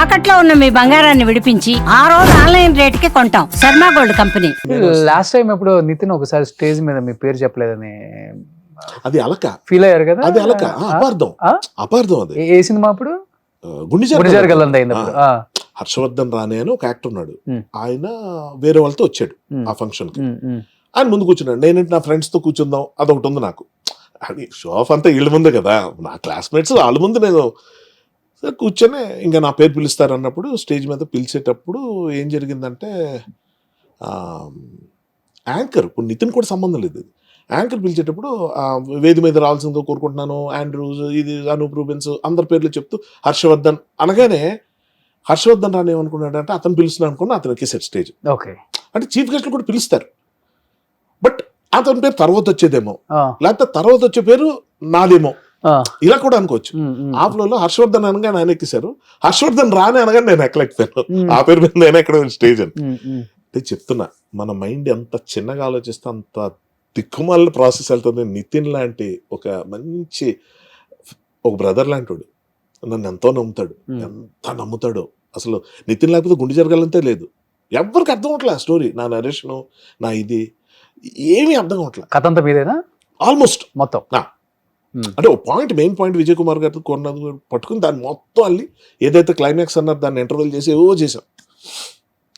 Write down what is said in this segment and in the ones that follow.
తాకట్లో ఉన్న మీ బంగారాన్ని విడిపించి ఆ రోజు ఆన్లైన్ రేటుకి కొంటాం. Sharma gold company. Last time ఎప్పుడు నితిన్ ఒకసారి స్టేజ్ మీద మీ పేరు చెప్పలేదని అది అలక ఫీల్ అయ్యారు కదా. అది అలక అపార్థం అపార్థం అది. ఏ సినిమా అప్పుడు? గుండెజారి గల్లంత అయింది అప్పుడు. హర్షవర్ధన్ రానే అని ఒక యాక్టర్ ఉన్నాడు. ఆయన వేరే వాళ్ళతో వచ్చాడు ఆ ఫంక్షన్ కి. ఆయన ముందు కూర్చున్నాడు. నేనంటే నా ఫ్రెండ్స్ తో కూర్చుందాం అదొకటి ఉంది నాకు. అది షో ఆఫ్ అంతా వీళ్ళ ముందే కదా, నా క్లాస్మేట్స్ వాళ్ళ ముందు నేను కూర్చొని ఇంకా నా పేరు పిలుస్తారు అన్నప్పుడు స్టేజ్ మీద పిలిచేటప్పుడు ఏం జరిగిందంటే యాంకర్, ఇప్పుడు నితిన్ కూడా సంబంధం లేదు, యాంకర్ పిలిచేటప్పుడు వేది మీద రావాల్సిందో కోరుకుంటున్నాను, ఆండ్రూస్, ఇది అనూప్ రూబెన్స్, అందరి పేర్లు చెప్తూ హర్షవర్ధన్ అనగానే హర్షవర్ధన్ రాని ఏమనుకున్నాడు అంటే అతను పిలుస్తున్నాడు అనుకున్నా, అతనికి సెట్ స్టేజ్. ఓకే, అంటే చీఫ్ గెస్ట్లు కూడా పిలుస్తారు, బట్ అతని పేరు తర్వాత వచ్చేదేమో, లేకపోతే తర్వాత వచ్చే పేరు నాదేమో, ఇలా కూడా అనుకోవచ్చు. ఆ ఫ్లోలో హర్షవర్ధన్ అనగా ఆయన ఎక్కేశారు, హర్షవర్ధన్ రాని అనగా నేను ఎక్కలేకపోయాను, ఆ పేరు మీద నేను ఎక్కడ స్టేజ్ అని. అంటే చెప్తున్నా, మన మైండ్ ఎంత చిన్నగా ఆలోచిస్తే అంత దిక్కుమాల ప్రాసెస్ వెళ్తుంది. నితిన్ లాంటి ఒక మంచి ఒక బ్రదర్ లాంటి వాడు నన్ను ఎంతో నమ్ముతాడు, ఎంత నమ్ముతాడో అసలు. నితిన్ లేకపోతే గుండె జరగాలంతే లేదు. ఎవరికి అర్థం అవట్లే ఆ స్టోరీ, నా నరేషను, నా ఇది ఏమీ అర్థం అవట్లే. కథ అంతా మీదేనా ఆల్మోస్ట్ మొత్తం? అంటే ఒక point, main point Vijay Kumar గారితో కొన్నది పట్టుకుని దాన్ని మొత్తం అల్లి ఏదైతే క్లైమాక్స్ అన్నారు దాన్ని ఇంటర్వెల్ చేసి ఏవో చేశాం.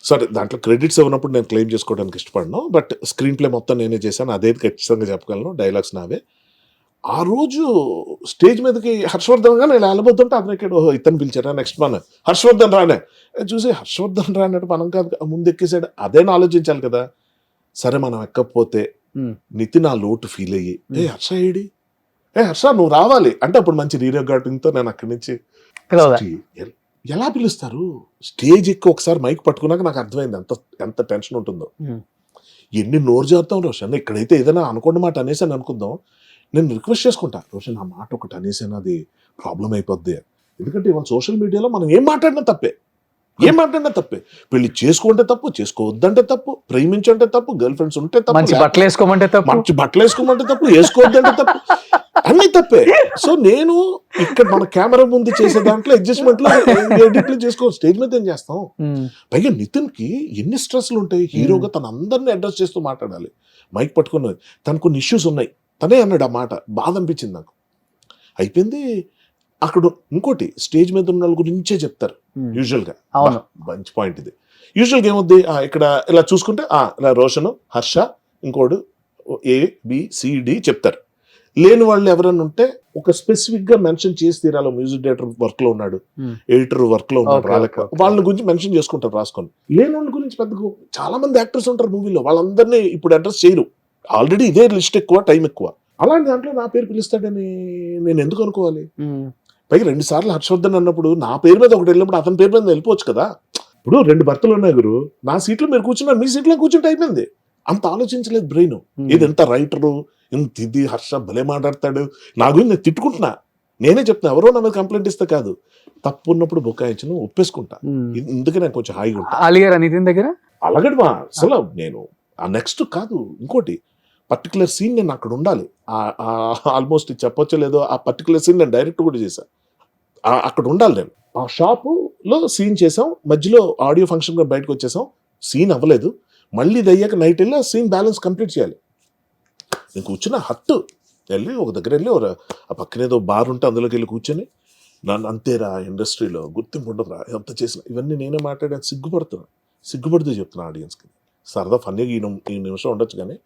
సరే, దాంట్లో క్రెడిట్స్ ఇవ్వనప్పుడు నేను క్లెయిమ్ చేసుకోవడానికి ఇష్టపడను, బట్ స్క్రీన్ ప్లే మొత్తం నేనే చేశాను, అదే ఖచ్చితంగా చెప్పగలను, డైలాగ్స్ నావే. ఆ రోజు స్టేజ్ మీదకి హర్షవర్ధన్ గా నేను వెళ్ళబోతుంటే అతను ఇక్కడ ఇతను పిలిచారా నెక్స్ట్ మన హర్షవర్ధన్ రానే చూసి హర్షవర్ధన్ రానట్టు మనం కాదు ముందు ఎక్కేసాడు, అదేనా ఆలోచించాలి కదా. సరే, మనం ఎక్కకపోతే నితిన్ ఆ లోటు ఫీల్ అయ్యి హర్ష ఏడి, హర్ష నువ్వు రావాలి అంటే అప్పుడు మంచి రీరికార్డింగ్తో నేను అక్కడి నుంచి ఎలా పిలుస్తారు స్టేజ్ ఎక్కి ఒకసారి మైక్ పట్టుకున్నాక నాకు అర్థమైంది ఎంత టెన్షన్ ఉంటుందో. ఎన్ని నోరు జారుతాం రోషన్, ఇక్కడైతే ఏదైనా అనుకోండి మాట అనేసాను అనుకుందాం, నేను రిక్వెస్ట్ చేసుకుంటా రోషన్ ఆ మాట ఒకటి అనేసాను అది ప్రాబ్లం అయిపోద్ది. ఎందుకంటే ఇవాళ సోషల్ మీడియాలో మనం ఏం మాట్లాడినా తప్పే, పెళ్లి చేసుకుంటే తప్పు, చేసుకోవద్దంటే తప్పు, ప్రేమించంటే తప్పు, గర్ల్ ఫ్రెండ్స్ ఉంటే తప్పు, మంచి బట్టలు వేసుకోమంటే తప్పు, వేసుకోవద్దంటే తప్పు, అన్ని తప్పే. సో నేను ఇక్కడ మన కెమెరా ముందు చేసే దాంట్లో అడ్జస్ట్మెంట్లు ఎడిట్లు చేసుకో, స్టేజ్ మీద ఏం చేస్తాం. పైగా నితిన్ కి ఎన్ని స్ట్రెస్లు ఉంటాయి, హీరోగా తన అందరినీ అడ్రస్ చేస్తూ మాట్లాడాలి, మైక్ పట్టుకున్నది, తనకు కొన్ని ఇష్యూస్ ఉన్నాయి, తనే అన్నాడు ఆ మాట, బాధ అనిపించింది నాకు. అయిపోయింది. అక్కడ ఇంకోటి, స్టేజ్ మీద ఉన్న వాళ్ళ గురించే చెప్తారు యూజువల్ గా, మంచి పాయింట్ ఇది. యూజువల్ గా ఏమవుద్ది, ఇక్కడ ఇలా చూసుకుంటే ఇలా రోషన్, హర్ష, ఇంకోడు ABCD చెప్తారు. లేని వాళ్ళు ఎవరైనా ఉంటే ఒక స్పెసిఫిక్ గా మెన్షన్ చేసి తీరాలి. మ్యూజిక్ డైరెక్టర్ వర్క్ లో ఉన్నాడు, ఎడిటర్ వర్క్ లో ఉన్నాడు, వాళ్ళ గురించి మెన్షన్ చేసుకుంటారు రాసుకొని. లేని వాళ్ళ గురించి పెద్దగా చాలా మంది యాక్టర్స్ ఉంటారు మూవీలో, వాళ్ళందరినీ ఇప్పుడు అడ్రస్ చేయరు, ఆల్రెడీ ఇదే లిస్ట్ ఎక్కువ, టైం ఎక్కువ. అలాంటి దాంట్లో నా పేరు పిలుస్తాడని నేను ఎందుకు అనుకోవాలి? పైగా 2 సార్లు హర్షవర్ధన్ అన్నప్పుడు నా పేరు మీద ఒకటి వెళ్ళినప్పుడు అతని పేరు మీద వెళ్ళిపోవచ్చు కదా. ఇప్పుడు 2 భర్తలు ఉన్నాయి గురు, నా సీట్లో మీరు కూర్చున్నారు, మీ సీట్లో కూర్చుంటే అయిపోయింది. అంత ఆలోచించలేదు బ్రెయిన్. ఇది ఎంత రైటరు, ఇంత ఇది, హర్ష భలే మాట్లాడతాడు, నా గురించి నేను తిట్టుకుంటున్నా, నేనే చెప్తున్నా, ఎవరో నా మీద కంప్లైంట్ ఇస్తే కాదు, తప్పు ఉన్నప్పుడు బొక్కాయించను, ఒప్పేసుకుంటా. ఇందుకే నేను కొంచెం హాయిగా ఉంటా. అలిగారా నితిన్ దగ్గర? అలాగడమా అసలు నేను ఆ నెక్స్ట్ కాదు, ఇంకోటి పర్టికులర్ సీన్ నేను అక్కడ ఉండాలి. ఆల్మోస్ట్ చెప్పొచ్చో లేదో, ఆ పర్టికులర్ సీన్ నేను డైరెక్ట్ కూడా చేశాను, అక్కడ ఉండాలి నేను. ఆ షాపులో సీన్ చేసాం, మధ్యలో ఆడియో ఫంక్షన్ కూడా బయటకు వచ్చేసాం, సీన్ అవ్వలేదు, మళ్ళీ ఇది అయ్యాక నైట్ వెళ్ళి ఆ సీన్ బ్యాలెన్స్ కంప్లీట్ చేయాలి. నేను కూర్చున్న హట్టు వెళ్ళి ఒక దగ్గర వెళ్ళి ఆ పక్కనేదో బార్ ఉంటే అందులోకి వెళ్ళి కూర్చొని, నన్ను అంతేరా ఇండస్ట్రీలో గుర్తింపు ఉండదురా ఎంత చేసిన, ఇవన్నీ నేనే మాట్లాడాను, సిగ్గుపడుతూ చెప్తున్నా ఆడియన్స్కి. సరదా ఫన్నీగా ఈ నిమిషం ఉండొచ్చు, కానీ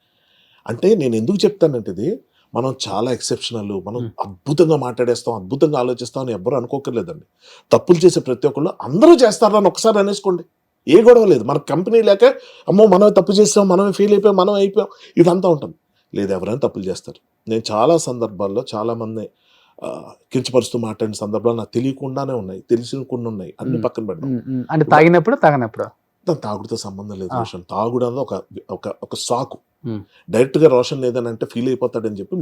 అంటే నేను ఎందుకు చెప్తానంటే ఇది మనం చాలా ఎక్సెప్షనల్, మనం అద్భుతంగా మాట్లాడేస్తాం, అద్భుతంగా ఆలోచిస్తాం అని ఎవ్వరు అనుకోకర్లేదండి. తప్పులు చేసే ప్రతి ఒక్కళ్ళు అందరూ చేస్తారని ఒకసారి అనేసుకోండి, ఏ గొడవ లేదు. మన కంపెనీ లేక అమ్మో మనమే తప్పు చేస్తాం, మనమే ఫెయిల్ అయిపోయాం, మనం అయిపోయాం, ఇదంతా ఉంటుంది. లేదు, ఎవరైనా తప్పులు చేస్తారు. నేను చాలా సందర్భాల్లో చాలా మంది కించపరుస్తూ మాట్లాడిన సందర్భాలు నాకు తెలియకుండానే ఉన్నాయి, తెలిసిన కొన్ని ఉన్నాయి, అన్ని పక్కన పెడతాం. అంటే తాగినప్పుడు దాని తాగుడుతో సంబంధం లేదు రోషన్. తాగుడు అనేది ఒక సాకు. డైరెక్ట్ గా రోషన్ లేదని అంటే ఫీల్ అయిపోతాడని చెప్పి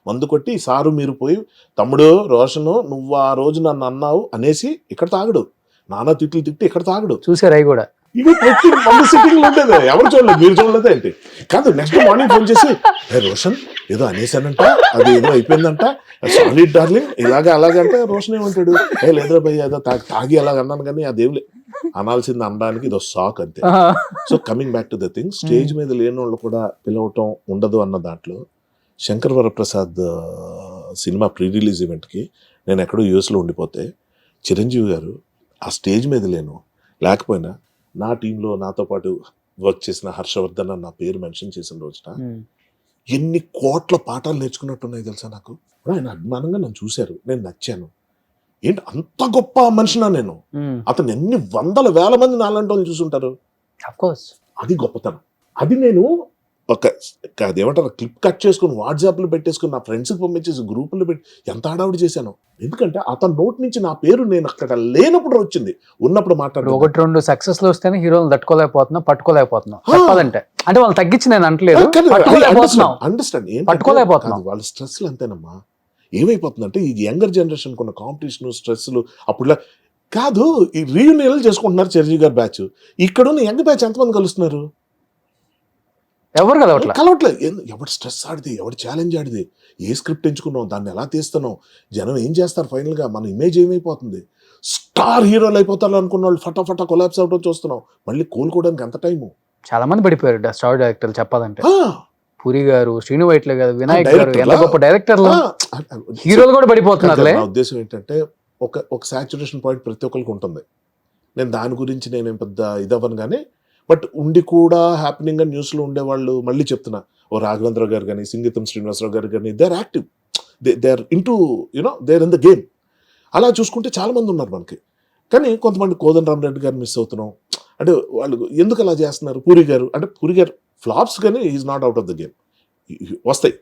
మందు కొట్టి సారు మీరు పోయి తమ్ముడు రోషను నువ్వు ఆ రోజు నన్ను అన్నావు అనేసి ఇక్కడ తాగుడు, నానా తిట్లు తిట్టి ఇక్కడ తాగుడు. చూసారు అవి కూడా ఇవి ప్రతి మన సిట్టింగ్ లో ఉండేది, ఎవరు చూడలేదు, మీరు చూడలేదు ఏంటి? కాదు, నెక్స్ట్ మార్నింగ్ ఫోన్ చేసి రోషన్ ఏదో అనేసానంట, అది ఏదో అయిపోయిందంట, సారీ డార్లింగ్, ఇలాగా అలాగంటే రోషన్ ఏమంటాడు, లేదురా భయ్ ఏదో తాగి అలాగ అన్నాను కానీ అదేం అనాల్సింది అనడానికి ఇదో షాక్ అంతే. So coming back to the thing, stage మీద లేని వాళ్ళు కూడా పిలవటం ఉండదు అన్న దాంట్లో Shankar Varaprasad cinema pre release ఈవెంట్కి నేను ఎక్కడో యూఎస్లో ఉండిపోతే చిరంజీవి గారు ఆ స్టేజ్ మీద లేకపోయినా నా టీంలో నాతో పాటు వర్క్ చేసిన హర్షవర్ధన్ నా పేరు మెన్షన్ చేసిన రోజున ఎన్ని కోట్ల పాఠాలు నేర్చుకున్నట్టున్నాయి తెలుసా నాకు. ఆయన అభిమానంగా నన్ను చూశారు, నేను నచ్చాను. ఏంటి అంత గొప్ప మనిషినా నేను? అతను ఎన్ని వందల వేల మంది నాలంటి వాళ్ళు చూసుంటారు. అది గొప్పతనం. అది నేను అదేమంటారు క్లిప్ కట్ చేసుకుని వాట్సాప్లో పెట్టేసుకుని నా ఫ్రెండ్స్కి పంపించేసి గ్రూపుల్లో పెట్టి ఎంత హడావుడి చేశాను. ఎందుకంటే అతని నోటి నుంచి నా పేరు నేను అక్కడ లేనప్పుడు వచ్చింది, ఉన్నప్పుడు మాట్లాడు. 1-2 సక్సెస్ లో వస్తేనే హీరోలు పట్టుకోలేకపోతున్నాం చెప్పాలంటే. అంటే వాళ్ళు తగ్గించి నేను అంటలేదు, అండర్స్టాండ్ పట్టుకోలేకపోతున్నాం. వాళ్ళ స్ట్రెస్లు అంతేనమ్మా. ఏమైపోతుందంటే ఈ యంగర్ జనరేషన్ కొన్న కాంపిటీషన్ స్ట్రెస్లు అప్పుడులా కాదు. ఈ రీయూనియన్లు చేసుకుంటున్నారు చిరంజీవి గారి బ్యాచ్. ఇక్కడున్న యంగ్ బ్యాచ్ ఎంతమంది కలుస్తున్నారు? ఎవరు కలవట్లేదు. ఎవడు స్ట్రెస్ ఆడిది, ఎవడు ఛాలెంజ్ ఆడిది, ఏ స్క్రిప్ట్ ఎంచుకున్నావు, దాన్ని ఎలా తీస్తున్నావు, జనం ఏం చేస్తారు, ఫైనల్గా మన ఇమేజ్ ఏమైపోతుంది, స్టార్ హీరోలు అయిపోతారు అనుకున్న వాళ్ళు ఫటాఫటా కొలాప్స్ అవడం చూస్తున్నాం. మళ్ళీ కోలుకోవడానికి ఎంత టైము? చాలా మంది పడిపోయారు స్టార్ డైరెక్టర్లు చెప్పాలంటే. పూరి గారు, శ్రీను వైట్ల గారు, వినాయక్ గారు, ఎంత గొప్ప డైరెక్టర్లు, హీరోలు కూడా పడిపోతున్నారు. నా ఉద్దేశం ఏంటంటే ఒక సాచురేషన్ పాయింట్ ప్రతి ఒక్కరికి ఉంటుంది. నేను దాని గురించి నేనేం పెద్ద ఇదవ్వను కానీ, బట్ ఉండి కూడా హ్యాపెనింగ్ అని న్యూస్లో ఉండేవాళ్ళు మళ్ళీ చెప్తున్నా, ఓ రాఘవేంద్ర గారు కానీ, సింగీతం శ్రీనివాసరావు గారు కానీ, they are active, they are in to they are in the game. అలా చూసుకుంటే చాలా మంది ఉన్నారు మనకి. కానీ కొంతమంది కోదండరామరెడ్డి గారు మిస్ అవుతున్నాం. అంటే వాళ్ళు ఎందుకు అలా చేస్తున్నారు? పూరి గారు ఫ్లాప్స్ కానీ is not out of the game. వస్తాయి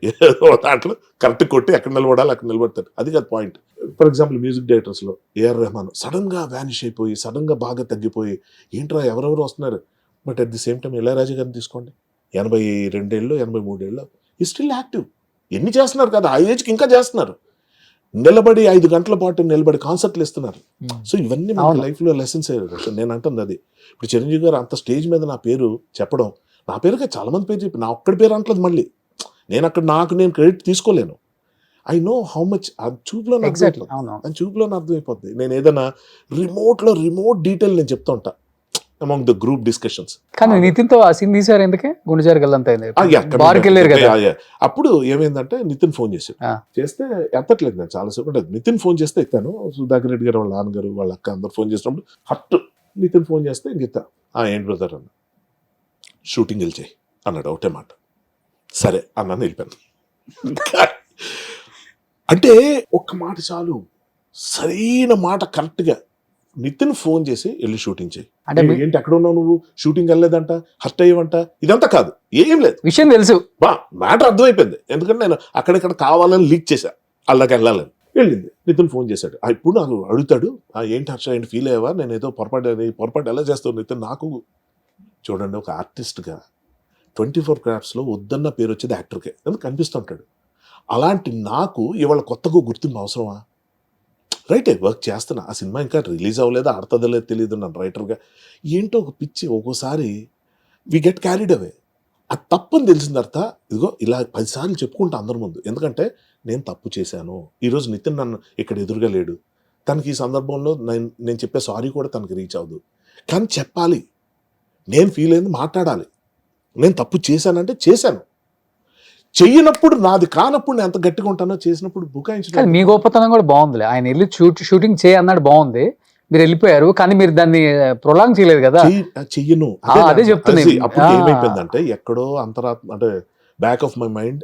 దాంట్లో కరెక్ట్ కొట్టి ఎక్కడ నిలబడాలి అక్కడ నిలబడతారు, అది కాదు పాయింట్. ఫర్ ఎగ్జాంపుల్ మ్యూజిక్ డైరెక్టర్స్లో ఏఆర్ రెహమాన్ సడన్గా వ్యానిష్ అయిపోయి, సడన్గా బాగా తగ్గిపోయి, ఏంట్రా ఎవరెవరు వస్తున్నారు. But at the same time Ilaiyaraaja గారిని తీసుకోండి, 82 ఏళ్ళు 83 ఏళ్ళు ఈ స్టిల్ యాక్టివ్. ఎన్ని చేస్తున్నారు కదా, ఆ ఏజ్కి ఇంకా చేస్తున్నారు. నిలబడి 5 గంటల పాటు నిలబడి కాన్సర్ట్లు ఇస్తున్నారు. సో ఇవన్నీ మన లైఫ్లో లెసన్స్ అయ్యారు. నేను అంటుంది అది. ఇప్పుడు చిరంజీవి గారు అంత స్టేజ్ మీద నా పేరు చెప్పడం, నా పేరుగా చాలా మంది పేరు చెప్పి నా ఒక్కడి పేరు అంటలేదు. మళ్ళీ నేను అక్కడ నేను క్రెడిట్ తీసుకోలేను. I know how much. ఆ చూపులో అర్థమైపోద్ది. నేను ఏదైనా రిమోట్ డీటెయిల్ నేను చెప్తా ఉంటా అమాంగ్ ద గ్రూప్ డిస్కషన్స్. కానీ నితిన్తో ఆ సీన్ తీసారు ఎందుకే? గుండెజారి అప్పుడు ఏమైందంటే నితిన్ ఫోన్ చేస్తే ఎత్తట్లేదు. నేను చాలాసేపు నితిన్ ఫోన్ చేస్తే ఎత్తాను. సుధాకర్ రెడ్డి గారు వాళ్ళ నాన్నగారు వాళ్ళ అక్క అందరు ఫోన్ చేసినప్పుడు హట్ నితిన్ ఫోన్ చేస్తే ఇంకెత్తా. ఏంటి బ్రదర్ అన్న, షూటింగ్ వెళ్ళిచాయి అన్నాడు ఒకటే మాట. సరే అన్నాను, వెళ్ళిపోయాను. అంటే ఒక్క మాట చాలు, సరైన మాట కరెక్ట్గా నితిన్ ఫోన్ చేసి వెళ్ళి షూటింగ్ చేయి. ఏంటి ఎక్కడ ఉన్నావు నువ్వు, షూటింగ్ వెళ్ళలేదంట, హర్ట్ అయ్యవంట, ఇదంతా కాదు, ఏం లేదు, విషయం తెలుసు, మ్యాటర్ అర్థమైపోయింది. ఎందుకంటే నేను అక్కడిక్కడ కావాలని లీక్ చేశా, అలాగే వెళ్ళాలని. వెళ్ళింది. నితిన్ ఫోన్ చేశాడు. ఇప్పుడు నాకు అడుగుతాడు, ఏంటి హర్ష, ఏంటి ఫీల్ అయ్యావా, నేను ఏదో పొరపాటు ఎలా చేస్తావు నితిన్. నాకు చూడండి, ఒక ఆర్టిస్ట్గా 24 క్రాఫ్ట్స్లో వద్దన్న పేరు వచ్చేది యాక్టర్కే, ఎందుకు కనిపిస్తుంటాడు. అలాంటి నాకు ఇవాళ కొత్తగా గుర్తింపు అవసరమా? రైటే, వర్క్ చేస్తున్నా, ఆ సినిమా ఇంకా రిలీజ్ అవ్వలేదా, ఆడుతుందో లేదో తెలియదు. నన్ను రైటర్గా ఏంటో ఒక పిచ్చి, ఒక్కోసారి వి గెట్ క్యారీడ్ అవే. అది తప్పని తెలిసిన తర్వాత ఇదిగో ఇలా 10 సార్లు చెప్పుకుంటా అందరి ముందు. ఎందుకంటే నేను తప్పు చేశాను. ఈరోజు నితిన్ నన్ను ఇక్కడ ఎదురుగా లేడు. తనకి ఈ సందర్భంలో నేను చెప్పే సారీ కూడా తనకి రీచ్ అవ్వదు. కానీ చెప్పాలి, నేను ఫీల్ అయింది మాట్లాడాలి. నేను తప్పు చేశానంటే చేశాను, చెయ్యనప్పుడు నాది కానప్పుడు నేను ఎంత గట్టిగా ఉంటానో, చేసినప్పుడు బుకాయించడం. మీ గొప్పతనం కూడా బాగుంది. ఆయన వెళ్ళి షూటింగ్ చేయి అన్నాడు, బాగుంది. మీరు వెళ్ళిపోయారు, కానీ మీరు దాన్ని ప్రొలాంగ్ చేయలేదు కదా. చెయ్యను, అదే చెప్తున్నాను. అప్పుడు ఏమైపోయిందంటే ఎక్కడో అంతరాత్మ, అంటే బ్యాక్ ఆఫ్ మై మైండ్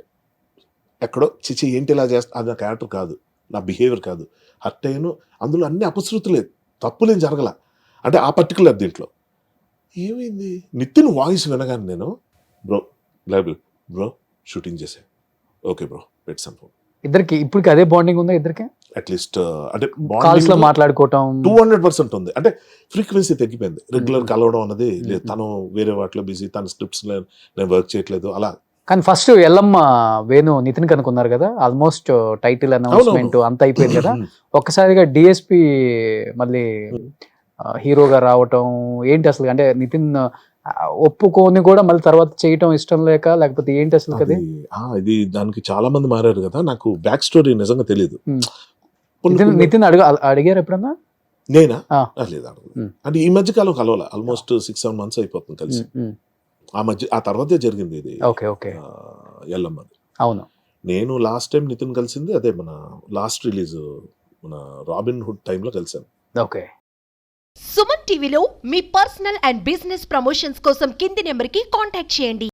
ఎక్కడో చిచి ఏంటి ఇలా చేస్తా, అది నా క్యారెక్టర్ కాదు, నా బిహేవియర్ కాదు, హర్ట్ అయ్యాను. అందులో అన్ని అపశృతులేదు, తప్పులేం జరగల. అంటే ఆ పర్టికులర్ దీంట్లో ఏమైంది, నితిన్ వాయిస్ వినగానే నేను బ్రో షూటింగ్ చేసే, ఓకే బ్రో పెట్ సమ్ ఫోన్. ఇద్దరికి ఇప్పటికి అదే బాండింగ్ ఉందా? ఇద్దరికి అట్లీస్ట్ అంటే కాల్స్ లో మాట్లాడుకోవటం 200% ఉంది. అంటే ఫ్రీక్వెన్సీ తగ్గిపోయింది, రెగ్యులర్ కలవడం అన్నది లేదు. తను వేరే వాటిలో బిజీ, తన స్క్రిప్ట్స్ నేను వర్క్ చేయట్లేదు అలా. కానీ ఫస్ట్ ఎల్లమ్మ వేణు నితిన్ కనుక్కున్నారు కదా, ఆల్మోస్ట్ టైటిల్ అనౌన్స్మెంట్ అంత అయిపోయింది కదా. ఒక్కసారిగా డిఎస్పి మళ్ళీ హీరోగా రావటం ఏంటి అసలు? అంటే నితిన్ ఒప్పుకొని కూడా మళ్ళీ తర్వాత చేయటం ఇష్టం లేక, లేకపోతే ఏంటి అసలు కది? ఇది దానికి చాలా మంది మారారు కదా, నాకు బ్యాక్ స్టోరీ నిజంగా తెలియదు. నితిన్ అడిగారు ఎప్పుడన్నా? నేనా? ఆ. లేదు, అడగలేదు. అంటే ఈ మధ్య కాలం కలవాల, ఆల్మోస్ట్ 6-7 months అయిపోతుంది కలిసి. ఆ తర్వాతే జరిగింది ఇది. Okay okay. ఎల్లమ్మది. అవును. నేను లాస్ట్ టైం నితిన్ కలిసింది అదే మన లాస్ట్ రిలీజ్ మన రాబిన్ హుడ్ టైంలో కలిసాను. ఓకే. సుమన్ టీవీలో మీ పర్సనల్ అండ్ బిజినెస్ ప్రమోషన్స్ కోసం కింది నెంబర్కి కాంటాక్ట్ చేయండి.